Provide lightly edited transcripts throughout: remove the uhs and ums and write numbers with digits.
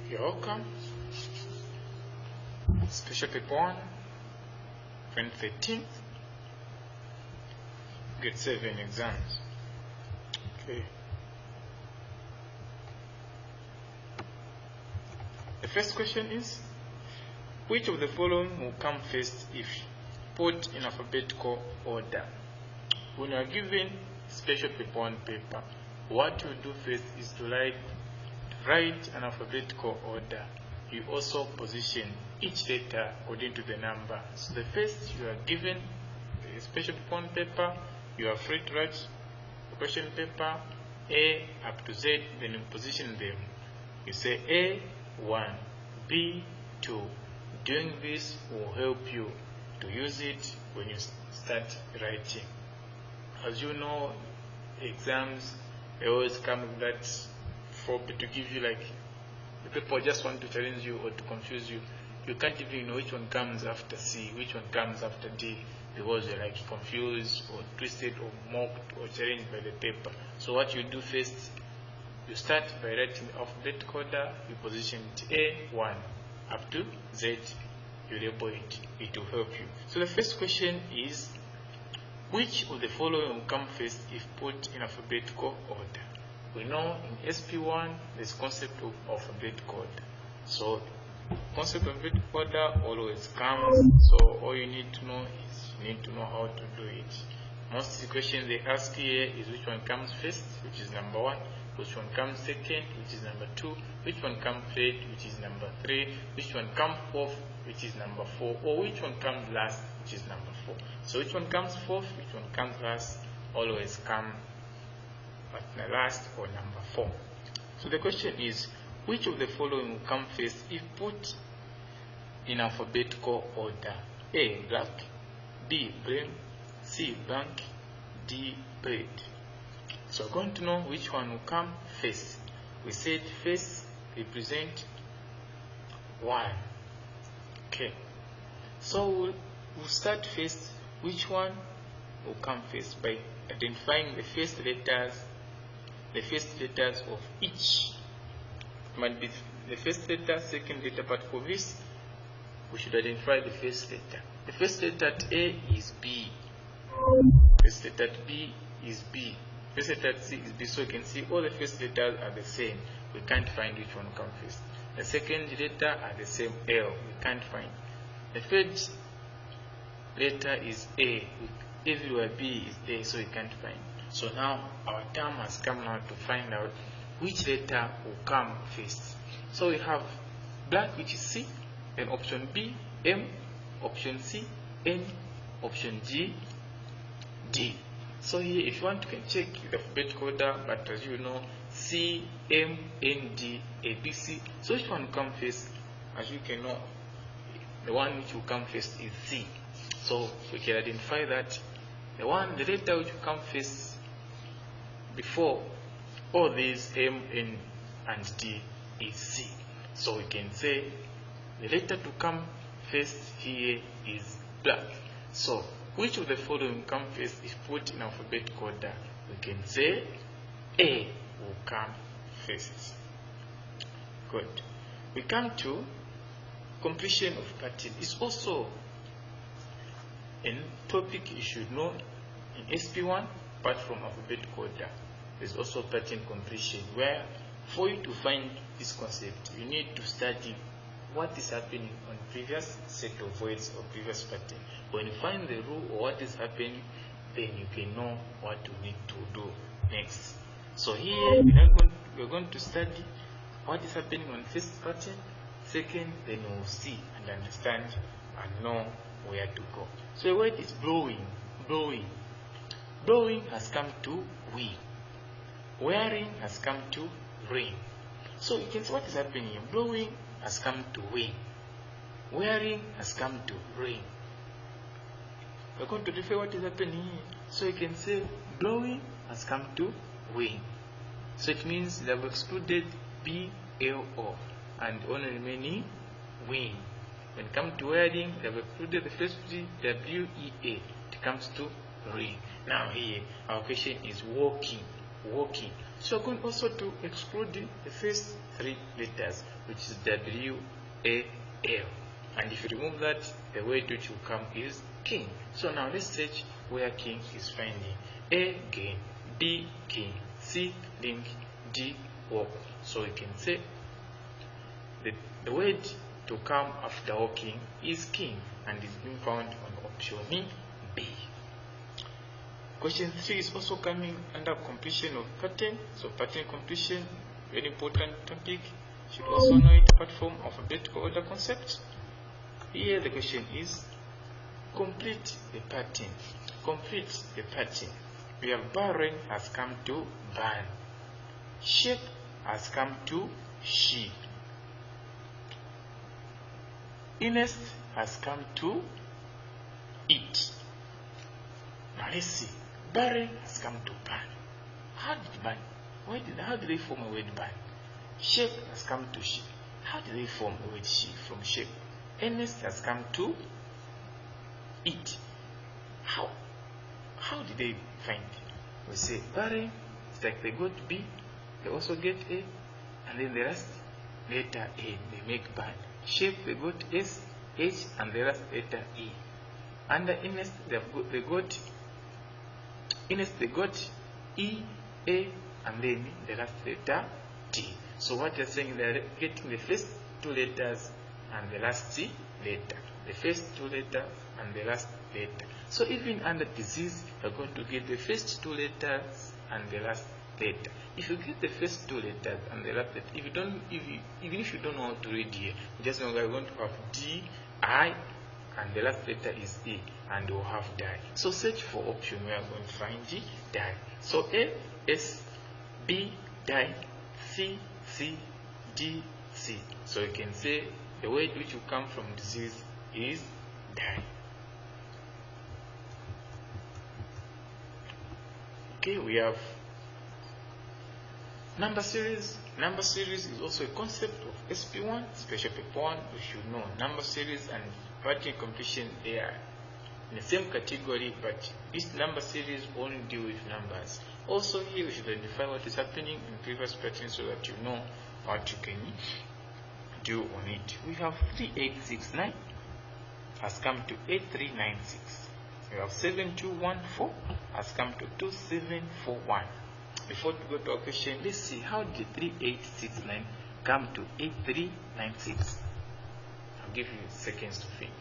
You're welcome. Special paper 1, 2013, grade 7 exams. Okay. The first question is, which of the following will come first if put in alphabetical order? When you are given special paper 1 paper, what you do first is to write an alphabetical order. You also position each letter according to the number. So the first you are given the special paper 1 paper, you are free to write the question paper A up to Z, then you position them. You say A1, B2. Doing this will help you to use it when you start writing. As you know, exams, they always come with that to give you like, the people just want to challenge you or to confuse you. You can't even know which one comes after C, which one comes after D, because you're like confused or twisted or mocked or challenged by the paper. So what you do first, you start by writing the alphabetical order, you position it A1 up to Z, you label it, it will help you. So the first question is, which of the following will come first if put in alphabetical order? We know in SP1 there's concept of alphabetical order. So concept of alphabetical order always comes. So all you need to know is you need to know how to do it. Most of the questions they ask here is which one comes first, which is number 1, which one comes second, which is number 2, which one comes third, which is number 3, which one comes fourth, which is number 4, or which one comes last, which is number 4. So which one comes fourth, which one comes last, always come at the last or number 4. So the question is, which of the following will come first if put in alphabetical order? A, black, B, brain, C, blank, D, bread. So we're going to know which one will come first. We said first represent 1. Okay. So we'll start first. Which one will come first? By identifying the first letters of each. It might be the first letter, second letter, but for this we should identify the first letter. The first letter at A is B. First letter at B is B. First letter at C is B. So you can see all the first letters are the same. We can't find which one comes first. The second letter are the same, L. We can't find. The third letter is A. Everywhere B is A, so we can't find. So now our term has come now to find out which letter will come first. So we have black, which is C, then option B, M, option C, N, option G, D. So here, if you want, you can check the alphabetical order, but as you know, C, M, N, D, A, B, C. So which one will come first? As you can know, the one which will come first is C. So we can identify that the letter which will come first before all these M, N, and D is C. So we can say the letter to come first here is black. So which of the following come first if put in alphabetical order? We can say A will come first. Good. We come to completion of pattern. It's also a topic you should know in SP1, apart from alphabetical order. There's also pattern completion, where for you to find this concept, you need to study what is happening on previous set of words or previous pattern. When you find the rule or what is happening, then you can know what you need to do next. So here we're going to study what is happening on first pattern, second, then we'll see and understand and know where to go. So the word is blowing. Blowing. Blowing has come to we. Wearing has come to rain. So you can see what is happening here. Blowing has come to wind. Wearing has come to rain. We're going to refer what is happening here. So you can say blowing has come to wind. So it means they have excluded B-L-O and only remaining wind. When it comes to wearing, they have excluded the first G, W-E-A. It comes to rain. Now here, our question is walking. walking. So we're going also to exclude the first three letters, which is W, A, L. And if you remove that, the word which will come is king. So now let's search where king is finding. A, gain. B, king. C, link. D, walk. So we can say the word to come after walking is king and is being found on option B. Question 3 is also coming under completion of pattern. So pattern completion, very important topic. Should also know it apart from alphabetical order concept. Here the question is complete the pattern. Complete the pattern. We have barren has come to ban. Sheep has come to sheep. Ernest has come to eat. Now let's see. Barren has come to ban. How did ban? How did they form a word ban? Sheep has come to sheep. How did they form a word sheep from sheep? Ernest has come to eat. How did they find? We say barren, it's like they got B, they also get A, and then the last letter A, they make ban. Sheep, they got S, H, and the last letter E. Under Ernest, they got E, A, and then the last letter T. So what you're saying, they're getting the first two letters and the last letter. The first two letters and the last letter. So even under disease, you're going to get the first two letters and the last letter. If you get the first two letters and the last letter, even if you don't know how to read here, just know we're going to have D, I, and the last letter is E, and we'll have die. So search for option where we're going to find G, die. So A, S, B, die, C, C, D, C. So you can say the word which will come from disease is die. Okay, we have number series. Number series is also a concept of SP1, special paper 1. We should know number series and pattern completion, they are in the same category, but this number series only deal with numbers. Also here we should identify what is happening in previous pattern so that you know what you can do on it. We have 3869 has come to 8396. We have 7214 has come to 2741. Before we go to our question, let's see how did 3869 come to 8396. I'll give you seconds to think.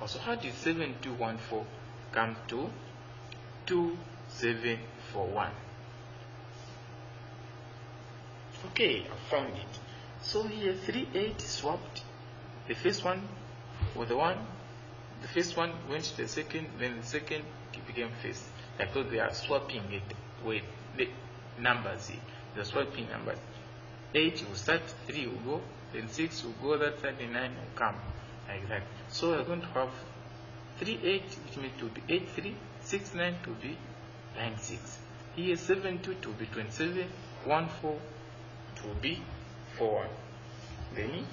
Also, how did 7214 come to 2741? Okay, I found it. So here 38 swapped. The first one was the first one went to the second, then the second became first. I thought they are swapping it with the numbers here. They're swapping numbers. 8 will start, 3 will go, then 6 will go, that 39 will come. Like that. So we're going to have 38, which means to be 83, 69 to be 96. Here 72 to be 27, 14 to be 41. Then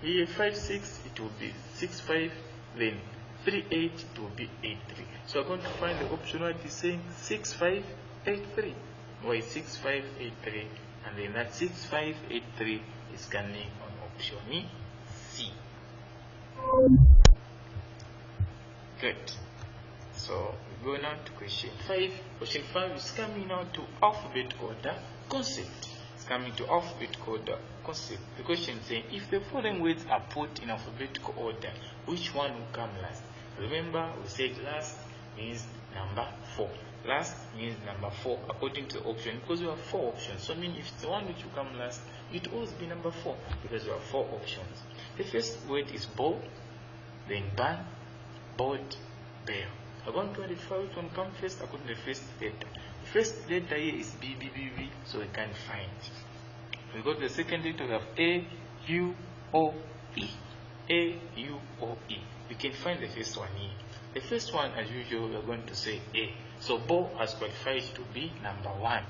here 56 it will be 65, then 38 to be 83. So we're going to find the option what is saying 6583. Why 6583? And then that 6583 is coming on option C. Good. So we go now to question 5. Question 5 is coming now to alphabet order concept. It's coming to alphabet order concept. The question is saying if the following words are put in alphabetical order, which one will come last? Remember, we said last means number 4. Last means number 4 according to the option, because we have 4 options. So I mean if it's the one which will come last, it will always be number 4 because we have 4 options. The first word is ball, then ban, board, bear. I'm going to identify which one comes first according to the first letter. The first letter here is B, B, B, B, so we can't find. We go to the second letter, we have A, U, O, E. A, U, O, E. We can find the first one here. The first one, as usual, we are going to say A. So ball has qualified to be number 1.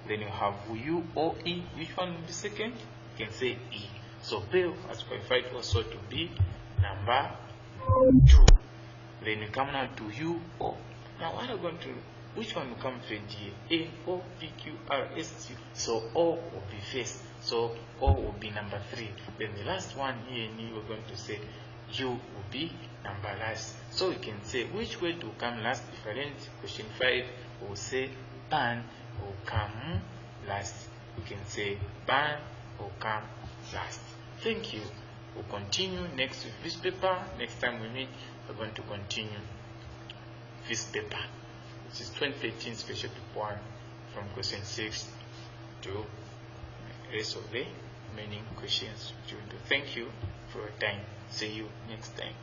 Then you have U, O, E. Which one will be second? You can say E. So bear has qualified also to be number 2. Then you come now to U, O. Now what are we going to which one will come first here? A, O, P, Q, R, S, T. So O will be first. So O will be number 3. Then the last one here, we're going to say U will be number last. So we can say which word will come last. Different. Question 5 will say ban will come last. We can say ban will come last. Thank you. We'll continue next with this paper. Next time we meet, we're going to continue this paper, which is 2013 Special Paper 1 from question 6 to the rest of the remaining questions. Thank you for your time. See you next time.